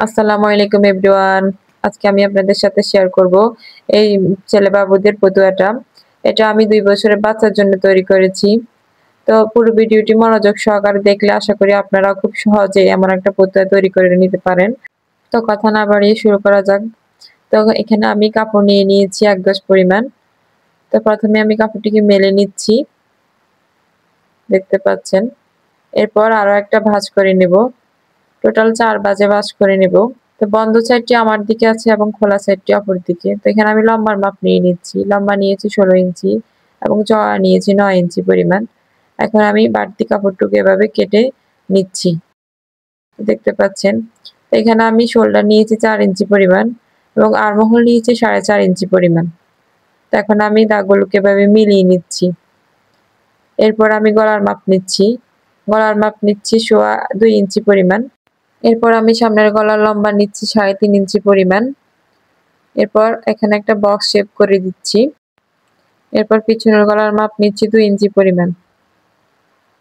আসসালামু আলাইকুম এভরিওয়ান। আজকে আমি আপনাদের সাথে শেয়ার করব এই ছেলে বাবুদের ফতুয়াটা। এটা আমি ২ বছরের বাচ্চার জন্য তৈরি করেছি। তো পুরো ভিডিওটি মনোযোগ সহকারে দেখলে আশা করি আপনারা খুব সহজেই এমন একটা ফতুয়া তৈরি করে নিতে পারেন। তো কথা না বাড়িয়ে শুরু করা যাক। তো এখানে আমি কাপড় নিয়ে নিয়েছি ১ গজ পরিমাণ। তো প্রথমে আমি কাপড়টিকে মেলে নিচ্ছি, দেখতে পাচ্ছেন। এরপর আরো একটা ভাঁজ করে নেব। টোটাল ৪ ভাঁজে ভাঁজ করে নেব। তো বন্ধ সাইডটি আমার দিকে আছে এবং খোলা সাইডটি অপর দিকে। তো এখানে আমি লম্বার মাপ নিয়ে নিচ্ছি। লম্বা নিয়েছি ১৬ ইঞ্চি এবং চওড়া নিয়েছি ৯ ইঞ্চি পরিমাণ। এখন আমি বাড়তি কাপড়টুকু এভাবে কেটে নিচ্ছি। দেখতে পাচ্ছেন। তো এখানে আমি শোল্ডার নিয়েছি ৪ ইঞ্চি পরিমাণ এবং আর্মহোল নিয়েছি ৪.৫ ইঞ্চি পরিমাণ। তো এখন আমি দাগগুলোকে এভাবে মিলিয়ে নিচ্ছি। এরপর আমি গলার মাপ নিচ্ছি। গলার মাপ নিচ্ছি ২ ইঞ্চি পরিমাণ। এরপর আমি সামনের গলার লম্বা নিচ্ছি ৩.৫ ইঞ্চি পরিমাণ। এরপর এখানে একটা বক্স শেপ করে দিচ্ছি। এরপর পিছনের গলার মাপ নিচ্ছি ২ ইঞ্চি পরিমাণ।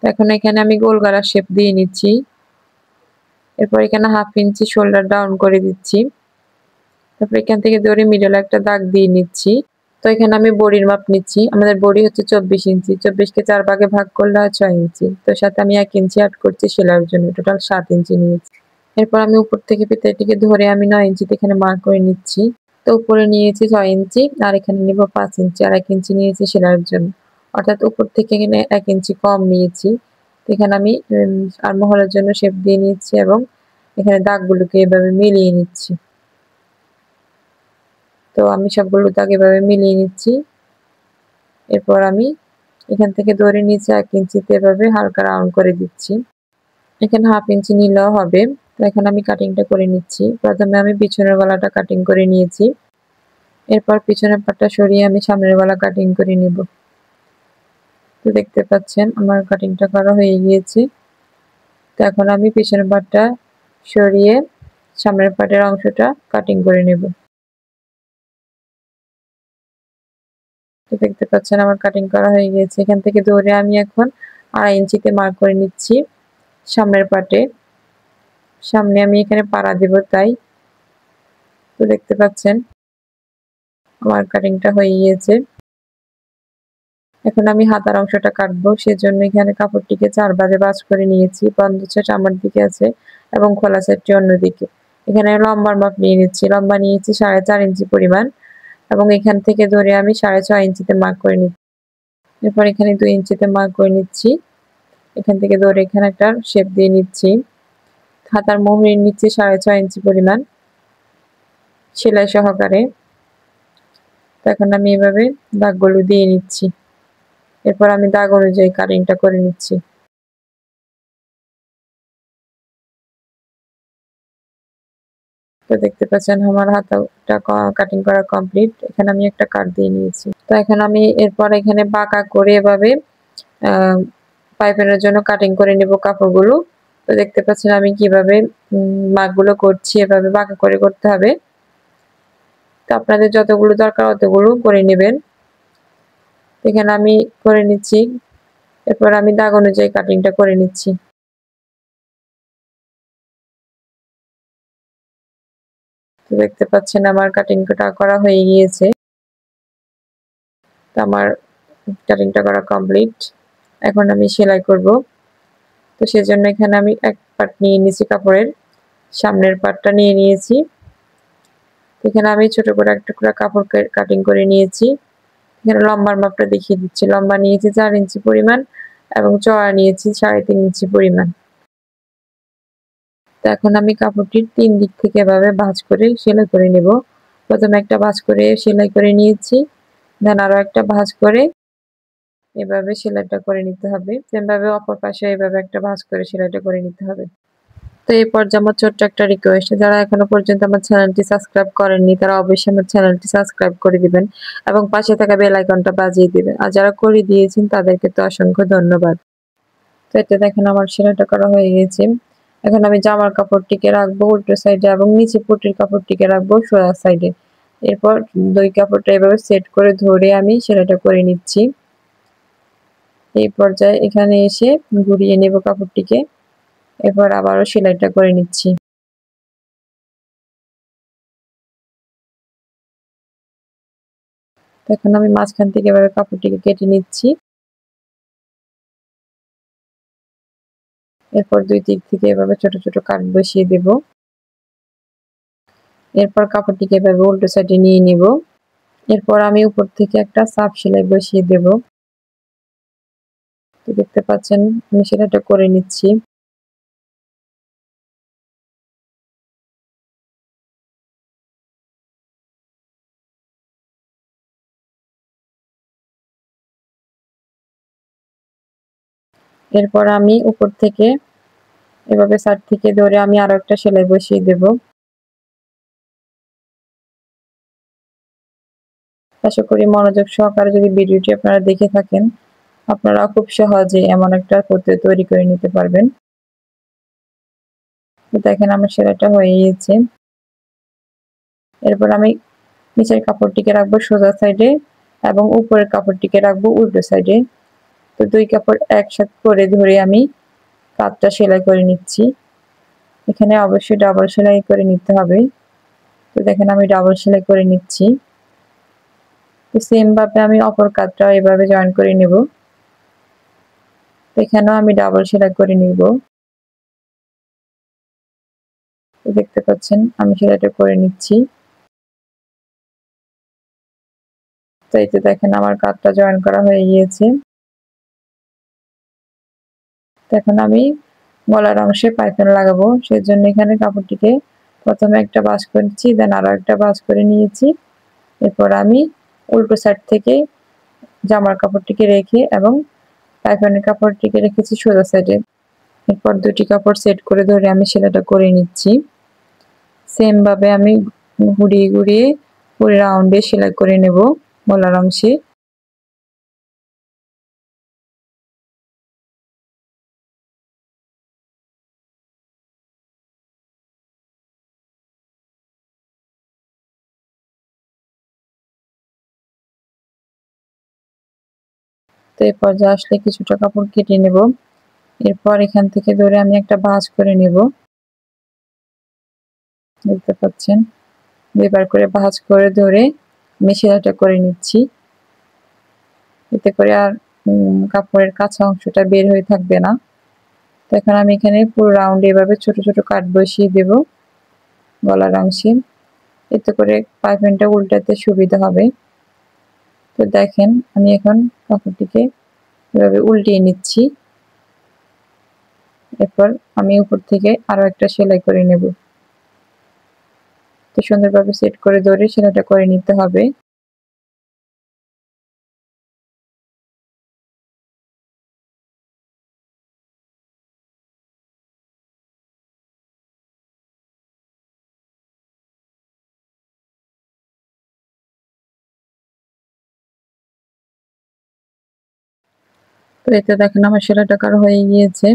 এখন এখানে আমি গোল গলার শেপ দিয়ে নিচ্ছি। এরপর এখানে ১/২ ইঞ্চি শোল্ডার ডাউন করে দিচ্ছি। তারপর এখান থেকে ধরে মিডলে একটা দাগ দিয়ে নিচ্ছি। তো এখানে আমি বডির মাপ নিচ্ছি। আমাদের বডি হচ্ছে ২৪ ইঞ্চি। ২৪ কে ৪ ভাগে ভাগ করলে হয় ৬ ইঞ্চি। তো সাথে আমি ১ ইঞ্চি এড করছি সেলাইয়ের জন্য। টোটাল ৭ ইঞ্চি নিয়েছি। এরপর আমি উপর থেকে ফিতাটিকে ধরে আমি ৯ ইঞ্চিতে এখানে মার্ক করে নিচ্ছি। তো উপরে নিয়েছি ৬ ইঞ্চি আর এখানে নিব ৫ ইঞ্চি আর ১ ইঞ্চি নিয়েছি সেলাইয়ের জন্য। অর্থাৎ উপর থেকে এখানে ১ ইঞ্চি কম নিয়েছি। তো এখানে আমি আর্মহোলের জন্য শেপ দিয়ে নিচ্ছি এবং এখানে দাগগুলোকে এভাবে মিলিয়ে নিচ্ছি। তো আমি সবগুলো দাগ এভাবে মিলিয়ে নিচ্ছি। এরপর আমি এখান থেকে ধরে নিচে ১ ইঞ্চিতে এভাবে হালকা রাউন্ড করে দিচ্ছি। এখানে ১/২ ইঞ্চি নিলেও হবে। তো এখন আমি কাটিংটা করে নিচ্ছি। প্রথমে আমি পিছনের গলাটা কাটিং করে নিয়েছি। এরপর পিছনের পাটটা সরিয়ে আমি সামনের গলা কাটিং করে নিব। তো দেখতে পাচ্ছেন আমার কাটিংটা করা হয়ে গিয়েছে। তো এখন আমি পিছনের পাটটা সরিয়ে সামনের পাটের অংশটা কাটিং করে নেব। তো দেখতে পাচ্ছেন আমার কাটিং করা হয়ে গিয়েছে। এখান থেকে ধরে আমি এখন ২.৫ ইঞ্চিতে মার্ক করে নিচ্ছি সামনের পাটে। সামনে আমি এখানে পাড়া দেব তাই। তো দেখতে পাচ্ছেন আমার কাটিংটা হয়ে গিয়েছে। এখন আমি হাতার অংশটা কাটবো। সেজন্য এখানে কাপড়টিকে ৪ ভাঁজে ভাঁজ করে নিয়েছি। বন্ধ সাইড আমার দিকে আছে এবং খোলা সাইডটি অন্যদিকে। এখানে লম্বার মাপ নিয়ে নিচ্ছি। লম্বা নিয়েছি ৪.৫ ইঞ্চি পরিমাণ এবং এখান থেকে ধরে আমি ৬.৫ ইঞ্চিতে মার্ক করে নিচ্ছি। এরপর এখানে ২ ইঞ্চিতে মার্ক করে নিচ্ছি। এখান থেকে ধরে এখানে একটা শেপ দিয়ে নিচ্ছি। হাতার মুহুরি নিচ্ছি ৬.৫ ইঞ্চি পরিমাণ সেলাই সহকারে। তো এখন আমি এভাবে দাগগুলো দিয়ে নিচ্ছি। এরপর আমি দাগ অনুযায়ী কাটিংটা করে নিচ্ছি। তো দেখতে পাচ্ছেন আমার হাতাটা কাটিং করা কমপ্লিট। এখানে আমি একটা কাট দিয়ে নিয়েছি। তো এখন আমি এরপর এখানে বাঁকা করে এভাবে আ পাইপিনের জন্য কাটিং করে নেব কাপড়গুলো। তো দেখতে পাচ্ছেন আমি কিভাবে মাপগুলো করছি। এভাবে বাঁকা করে করতে হবে। তো আপনাদের যতগুলো দরকার অতগুলো করে নেবেন। এখানে আমি করে নিচ্ছি। এরপর আমি দাগ অনুযায়ী কাটিংটা করে নিচ্ছি। তো দেখতে পাচ্ছেন আমার কাটিংটা করা হয়ে গিয়েছে। তো আমার কাটিংটা করা কমপ্লিট। এখন আমি সেলাই করব। তো সেজন্য এখানে আমি এক পার্ট নিয়ে নিয়েছি কাপড়ের। সামনের পার্টটা নিয়ে নিয়েছি। এখানে আমি ছোট করে এক টুকরা কাপড় কাটিং করে নিয়েছি। এখানে লম্বার মাপটা দেখিয়ে দিচ্ছি। লম্বা নিয়েছি ৪ ইঞ্চি পরিমাণ এবং চওড়া নিয়েছি ৩.৫ ইঞ্চি পরিমাণ। তো এখন আমি কাপড়টির ৩ দিক থেকে এভাবে ভাঁজ করে সেলাই করে নেব। প্রথমে একটা ভাঁজ করে সেলাই করে নিয়েছি। দেন আরো একটা ভাঁজ করে এভাবে সেলাইটা করে নিতে হবে। সেম ভাবে অপর পাশে এভাবে একটা ভাঁজ করে সেলাইটা করে নিতে হবে। তো এই পর্যায়ে আমার ছোট্ট একটা রিকোয়েস্ট, যারা এখনো পর্যন্ত আমার চ্যানেলটি সাবস্ক্রাইব করেননি তারা অবশ্যই আমার চ্যানেলটি সাবস্ক্রাইব করে দিবেন এবং পাশে থাকা বেল আইকনটা বাজিয়ে দিবেন। আর যারা করে দিয়েছেন তাদেরকে তো অসংখ্য ধন্যবাদ। তো এটা দেখেন আমার সেলাইটা করা হয়ে গেছে। এখন আমি জামার কাপড়টিকে রাখবো উল্টো সাইডে এবং নিচে পটির কাপড়টিকে রাখবো সোজা সাইডে। এরপর ২ কাপড়টা এভাবে সেট করে ধরে আমি সেলাইটা করে নিচ্ছি। এই পর্যায়ে এখানে এসে ঘুরিয়ে নেব কাপড়টিকে। এরপর আবারও সেলাইটা করে নিচ্ছি। তো এখন আমি মাঝখান থেকে এভাবে কাপড়টিকে কেটে নিচ্ছি। এরপর দুই দিক থেকে এভাবে ছোট ছোট কাট বসিয়ে দেব। এরপর কাপড়টিকে এভাবে উল্টো সাইডে নিয়ে নিব। এরপর আমি উপর থেকে একটা চাপ সেলাই বসিয়ে দেব। তো দেখতে পাচ্ছেন আমি সেলাইটা করে নিচ্ছি। এরপর আমি উপর থেকে এভাবে সাইড থেকে ধরে আমি আরো একটা সেলাই বসিয়ে দেব। আশা করি মনোযোগ সহকারে যদি ভিডিওটি আপনারা দেখে থাকেন, আপনারা খুব সহজে এমন একটা পদ্ধতি তৈরি করে নিতে পারবেন। তো দেখেন আমার সেলাইটা হয়ে গিয়েছে। এরপর আমি নিচের কাপড়টিকে রাখবো সোজা সাইডে এবং উপরের কাপড়টিকে রাখবো উল্টো সাইডে। তো দুই কাপড় একসাথে করে ধরে আমি কাঁধটা সেলাই করে নিচ্ছি। এখানে অবশ্যই ডাবল সেলাই করে নিতে হবে। তো দেখেন আমি ডাবল সেলাই করে নিচ্ছি। তো সেম ভাবে আমি অপর কাঁধটা এভাবে জয়েন করে নেব। এখানেও আমি ডাবল সেলাই করে নিব। তো দেখতে পাচ্ছেন আমি সেলাইটা করে নিচ্ছি। তো এই তো দেখেন আমার কাঁধটা জয়েন করা হয়ে গিয়েছে। তো এখন আমি গলার অংশে পাইপিন লাগাবো, সেজন্য এখানে কাপড়টিকে প্রথমে একটা ভাঁজ করেছি, দেন আরো একটা ভাঁজ করে নিয়েছি। এরপর আমি উল্টো সাইড থেকে জামার কাপড়টিকে রেখে এবং পাইপিনের কাপড়টিকে রেখেছি সোজা সাইডে। এরপর দুটি কাপড় সেট করে ধরে আমি সেলাইটা করে নিচ্ছি। সেম ভাবে আমি ঘুরিয়ে ঘুরিয়ে পুরো রাউন্ডে সেলাই করে নেব গলার অংশে। তো এই পর্যায়ে আসলে কিছুটা কাপড় কেটে নেব। এরপর এখান থেকে ধরে আমি একটা ভাঁজ করে নেব। দেখতে পাচ্ছেন দুইবার করে ভাঁজ করে ধরে আমি সেলাইটা করে নিচ্ছি। এতে করে আর কাপড়ের কাঁচা অংশটা বের হয়ে থাকবে না। তো এখন আমি এখানে পুরো রাউন্ডে এভাবে ছোট ছোট কাট বসিয়ে দেব গলার অংশে। এতে করে পাইপিংটা উল্টাতে সুবিধা হবে। তো দেখেন আমি এখন কাপড়টিকে এভাবে উল্টিয়ে নিচ্ছি। এরপর আমি উপর থেকে আরো একটা সেলাই করে নেব। তো সুন্দরভাবে সেট করে ধরে সেলাইটা করে নিতে হবে। তো এতে দেখেন আমার সেলাইটা করা হয়ে গিয়েছে।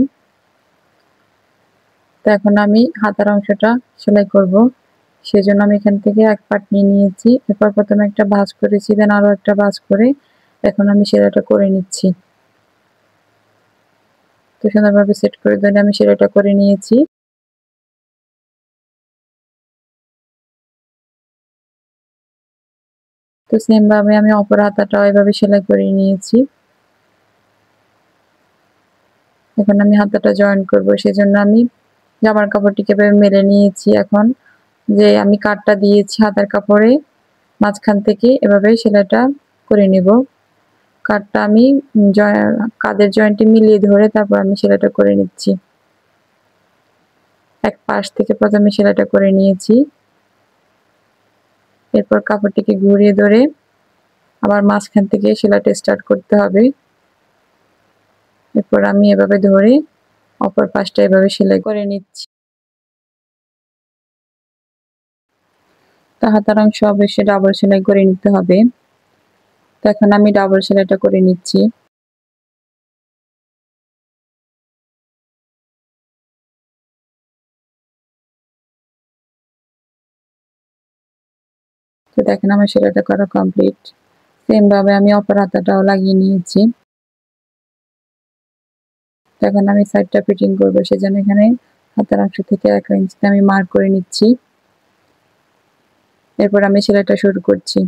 তো এখন আমি হাতার অংশটা সেলাই করব। সেজন্য আমি এখান থেকে এক পাট নিয়ে নিয়েছি। এরপর প্রথমে একটা ভাঁজ করেছি, দেন আরো একটা ভাঁজ করে এখন আমি সেলাইটা করে নিচ্ছি। তো সুন্দরভাবে সেট করে ধরে আমি সেলাইটা করে নিয়েছি। তো সেম ভাবে আমি অপর হাতাটাও এভাবে সেলাই করে নিয়েছি। এখন আমি হাতাটা জয়েন করব, সেজন্য আমি জামার কাপড়টিকে এভাবে মেলে নিয়েছি। এখন যে আমি কাটটা দিয়েছি হাতার কাপড়ে মাঝখান থেকে এভাবে সেলাইটা করে নেব। কাটটা আমি কাঁধের জয়েন্টে মিলিয়ে ধরে তারপর আমি সেলাইটা করে নিচ্ছি। এক পাশ থেকে প্রথমে সেলাইটা করে নিয়েছি। এরপর কাপড়টিকে ঘুরিয়ে ধরে আবার মাঝখান থেকে সেলাইটা স্টার্ট করতে হবে। এরপর আমি এভাবে ধরে অপর পাশটা এভাবে সেলাই করে নিচ্ছি। তো হাতার অংশ অবশ্যই ডাবল সেলাই করে নিতে হবে। তো এখন আমি ডাবল সেলাইটা করে নিচ্ছি। তো দেখেন আমার সেলাইটা করা কমপ্লিট। সেম ভাবে আমি অপর হাতাটাও লাগিয়ে নিয়েছি। এখন আমি সাইডটা ফিটিং করবো, সেজন্য এখানে হাতার অংশ থেকে 1 ইঞ্চিতে আমি মার্ক করে নিচ্ছি। এরপর আমি সেলাইটা শুরু করছি।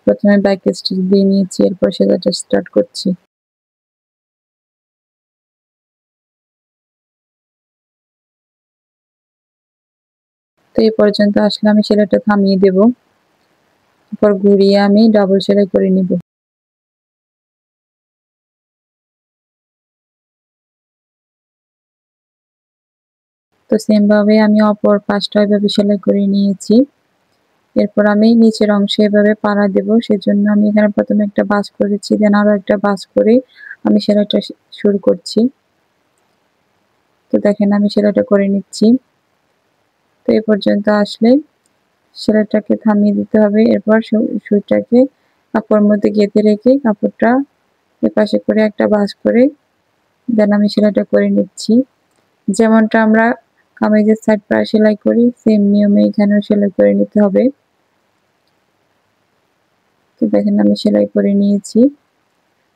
প্রথমে ব্যাক স্টিচ দিয়ে নিয়েছি, এরপর সেলাইটা স্টার্ট করছি। তো এই পর্যন্ত আসলে আমি সেলাইটা থামিয়ে দেব, এরপর ঘুরিয়ে আমি ডাবল সেলাই করে নিব। তো সেম ভাবে আমি অপর পাশটা এভাবে সেলাই করে নিয়েছি। এরপর আমি নিচের অংশে এভাবে পাড়া দেব, সেজন্য আমি এখানে প্রথমে একটা ভাঁজ করেছি, দেন আরো একটা ভাঁজ করে আমি সেলাইটা শুরু করছি। তো দেখেন আমি সেলাইটা করে নিচ্ছি। তো এই পর্যন্ত আসলে সেলাইটাকে থামিয়ে দিতে হবে, এরপর সুইটাকে কাপড়ের মধ্যে গেঁথে রেখে কাপড়টা এপাশে করে একটা ভাঁজ করে দেন আমি সেলাইটা করে নিচ্ছি। যেমনটা আমরা কামিজের সাইড পাড়া সেলাই করি সেম নিয়মে এখানেও সেলাই করে নিতে হবে। তো দেখেন আমি সেলাই করে নিয়েছি।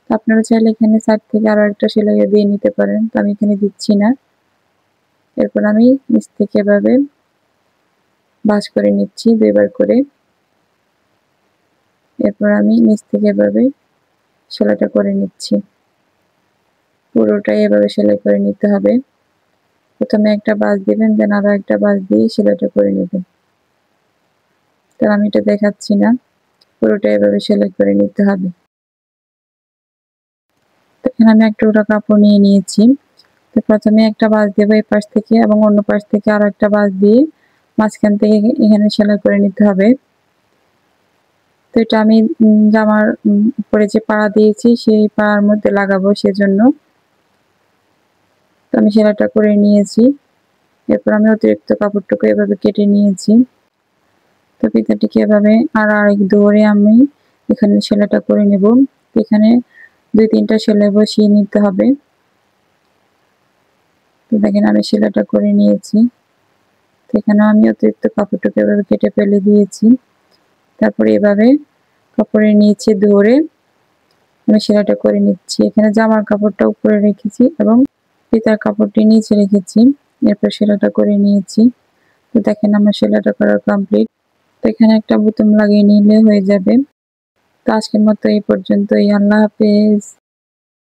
আপনারা চাইলে এখানে সাইড থেকে আরো একটা সেলাইও দিয়ে নিতে পারেন, তো আমি এখানে দিচ্ছি না। এরপর আমি নিচ থেকে এভাবে ভাঁজ করে নিচ্ছি দুইবার করে। এরপর আমি নিচ থেকে এভাবে সেলাইটা করে নিচ্ছি। পুরোটাই এভাবে সেলাই করে নিতে হবে। প্রথমে একটা ভাঁজ দিবেন, দেন আরো একটা ভাঁজ দিয়ে সেলাইটা করে নেবেন। তো আমি এটা দেখাচ্ছি না, পুরোটা এভাবে সেলাই করে নিতে হবে। তো এখানে আমি একটা টুকরা কাপড় নিয়ে নিয়েছি। তো প্রথমে একটা ভাঁজ দেব এই পাশ থেকে এবং অন্য পাশ থেকে আরো একটা ভাঁজ দিয়ে মাঝখান থেকে এখানে সেলাই করে নিতে হবে। তো এটা আমি জামার উপরে যে পাড়া দিয়েছি সেই পাড়ার মধ্যে লাগাবো, সেজন্য তো আমি সেলাইটা করে নিয়েছি। এরপর আমি অতিরিক্ত কাপড়টুকু এভাবে কেটে নিয়েছি। তো ফিতাটিকে এভাবে আরেক ধরে আমি এখানে সেলাইটা করে নেব। এখানে 2-3টা সেলাই বসিয়ে নিতে হবে। তো দেখেন আমি সেলাইটা করে নিয়েছি। তো এখানে আমি অতিরিক্ত কাপড়টুকু এভাবে কেটে ফেলে দিয়েছি। তারপরে এভাবে কাপড়ের নিচে ধরে আমি সেলাইটা করে নিচ্ছি। এখানে জামার কাপড়টা উপরে রেখেছি এবং ফিতার কাপড়টি নিচে রেখেছি। এরপর সেলাইটা করে নিয়েছি। তো দেখেন আমার সেলাইটা করা কমপ্লিট। তো এখানে একটা বুতাম লাগিয়ে নিলে হয়ে যাবে। তো আজকের মতো এই পর্যন্তই। আল্লাহ হাফেজ।